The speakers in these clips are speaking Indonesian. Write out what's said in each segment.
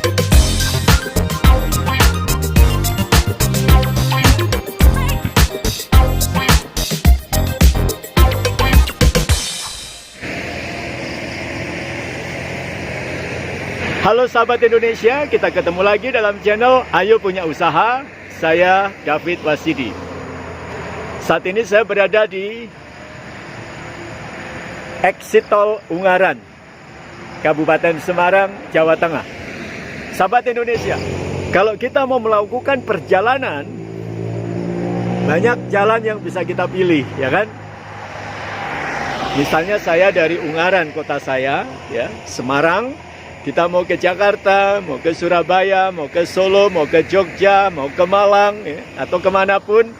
Halo sahabat Indonesia, kita ketemu lagi dalam channel Ayo Punya Usaha. Saya David Wasidi. Saat ini saya berada di Exit Tol Ungaran, Kabupaten Semarang, Jawa Tengah. Sahabat Indonesia, kalau kita mau melakukan perjalanan, banyak jalan yang bisa kita pilih, ya kan? Misalnya saya dari Ungaran, kota saya, ya, Semarang. Kita mau ke Jakarta, mau ke Surabaya, mau ke Solo, mau ke Jogja, mau ke Malang, ya, atau kemanapun.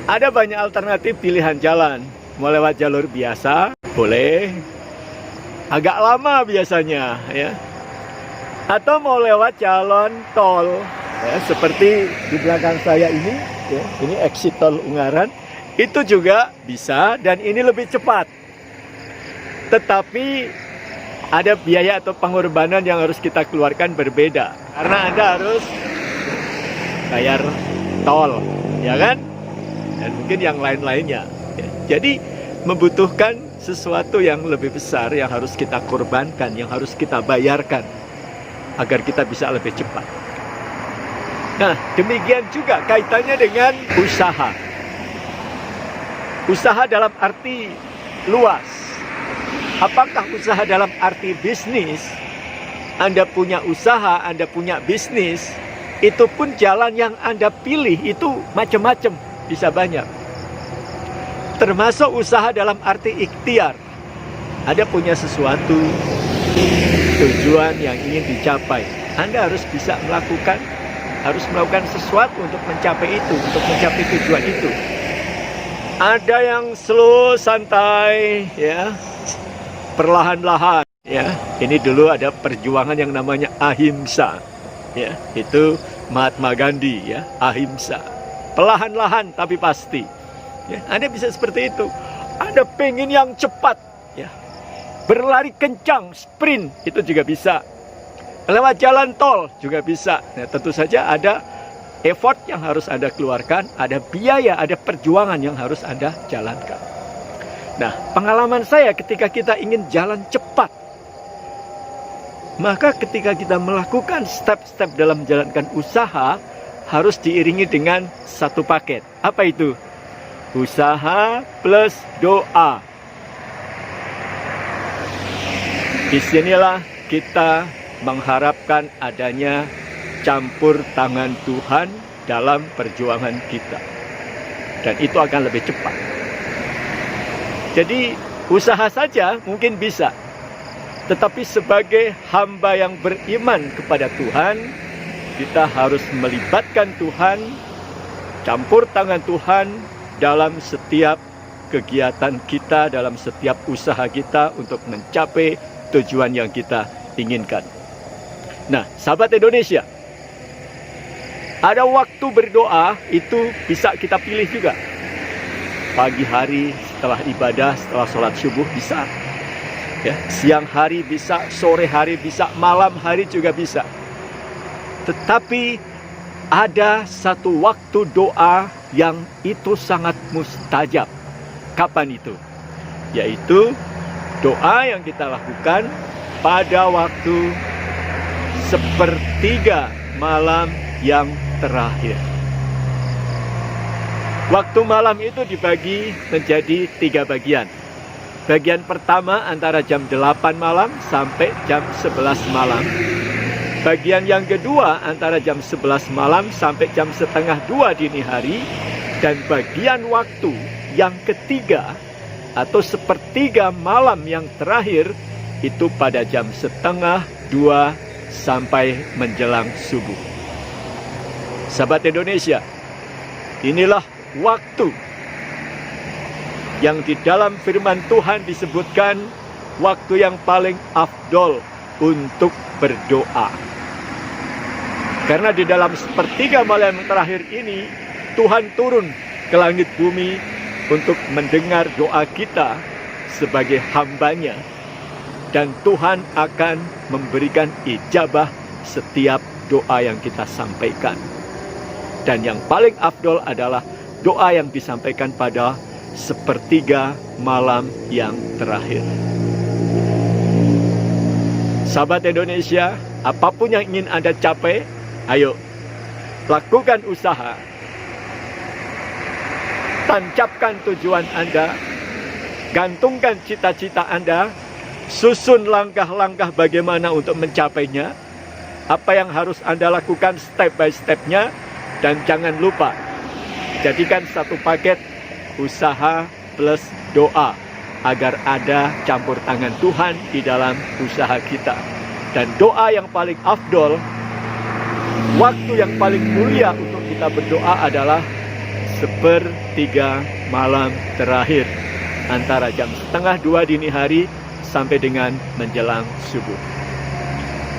Ada banyak alternatif pilihan jalan. Mau lewat jalur biasa, boleh. Agak lama biasanya, ya. Atau mau lewat jalan tol, ya, seperti di belakang saya ini, ya, ini exit tol Ungaran. Itu juga bisa, dan ini lebih cepat. Tetapi ada biaya atau pengorbanan yang harus kita keluarkan berbeda. Karena Anda harus bayar tol, ya kan? Dan mungkin yang lain-lainnya. Jadi membutuhkan sesuatu yang lebih besar yang harus kita korbankan, yang harus kita bayarkan agar kita bisa lebih cepat. Nah, demikian juga kaitannya dengan usaha. Usaha dalam arti luas. Apakah usaha dalam arti bisnis? Anda punya usaha, Anda punya bisnis, itu pun jalan yang Anda pilih itu macam-macam, bisa banyak. Termasuk usaha dalam arti ikhtiar. Anda punya sesuatu, tujuan yang ingin dicapai. Anda harus bisa melakukan sesuatu untuk mencapai itu, untuk mencapai tujuan itu. Ada yang slow, santai, ya. Perlahan-lahan, ya. Ini dulu ada perjuangan yang namanya ahimsa, ya. Itu Mahatma Gandhi, ya, ahimsa. Perlahan-lahan tapi pasti. Ya, Anda bisa seperti itu. Anda pengen yang cepat, ya. Berlari kencang, sprint, itu juga bisa. Lewat jalan tol juga bisa. Nah, tentu saja ada effort yang harus Anda keluarkan, ada biaya, ada perjuangan yang harus Anda jalankan. Nah, pengalaman saya ketika kita ingin jalan cepat, maka ketika kita melakukan step-step dalam menjalankan usaha, harus diiringi dengan satu paket. Apa itu? Usaha plus doa. Disinilah kita mengharapkan adanya campur tangan Tuhan dalam perjuangan kita. Dan itu akan lebih cepat. Jadi usaha saja mungkin bisa. Tetapi sebagai hamba yang beriman kepada Tuhan, kita harus melibatkan Tuhan, campur tangan Tuhan dalam setiap kegiatan kita, dalam setiap usaha kita untuk mencapai tujuan yang kita inginkan. Nah, sahabat Indonesia, ada waktu berdoa itu bisa kita pilih juga. Pagi hari setelah ibadah, setelah sholat subuh bisa, ya. Siang hari bisa, sore hari bisa, malam hari juga bisa. Tetapi ada satu waktu doa yang itu sangat mustajab. Kapan itu? Yaitu doa yang kita lakukan pada waktu sepertiga malam yang terakhir. Waktu malam itu dibagi menjadi 3 bagian. Bagian pertama antara jam 8 malam sampai jam 11 malam. Bagian yang kedua antara jam 11 malam sampai jam setengah 2 dini hari. Dan bagian waktu yang ketiga atau sepertiga malam yang terakhir itu pada jam setengah 2 sampai menjelang subuh. Sahabat Indonesia, inilah waktu yang di dalam firman Tuhan disebutkan waktu yang paling afdol untuk berdoa. Karena di dalam sepertiga malam yang terakhir ini, Tuhan turun ke langit bumi untuk mendengar doa kita sebagai hambanya. Dan Tuhan akan memberikan ijabah setiap doa yang kita sampaikan. Dan yang paling afdol adalah doa yang disampaikan pada sepertiga malam yang terakhir. Sahabat Indonesia, apapun yang ingin Anda capai, ayo lakukan usaha. Tancapkan tujuan Anda, gantungkan cita-cita Anda, susun langkah-langkah bagaimana untuk mencapainya, apa yang harus Anda lakukan step by step-nya, dan jangan lupa, jadikan satu paket usaha plus doa, agar ada campur tangan Tuhan di dalam usaha kita. Dan doa yang paling afdol, waktu yang paling mulia untuk kita berdoa adalah sepertiga malam terakhir, antara jam 1:30 dini hari sampai dengan menjelang subuh.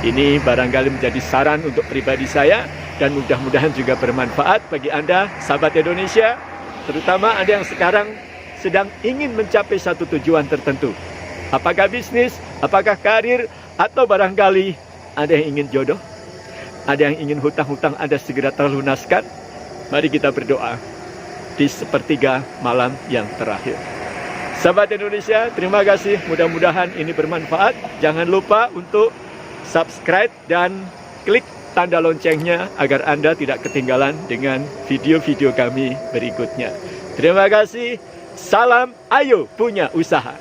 Ini barangkali menjadi saran untuk pribadi saya, dan mudah-mudahan juga bermanfaat bagi Anda, sahabat Indonesia, terutama Anda yang sekarang sedang ingin mencapai satu tujuan tertentu. Apakah bisnis, apakah karir, atau barangkali Anda yang ingin jodoh, ada yang ingin hutang-hutang Anda segera terlunaskan. Mari kita berdoa di sepertiga malam yang terakhir. Sahabat Indonesia, terima kasih. Mudah-mudahan ini bermanfaat. Jangan lupa untuk subscribe dan klik tanda loncengnya agar Anda tidak ketinggalan dengan video-video kami berikutnya. Terima kasih. Salam, ayo punya usaha.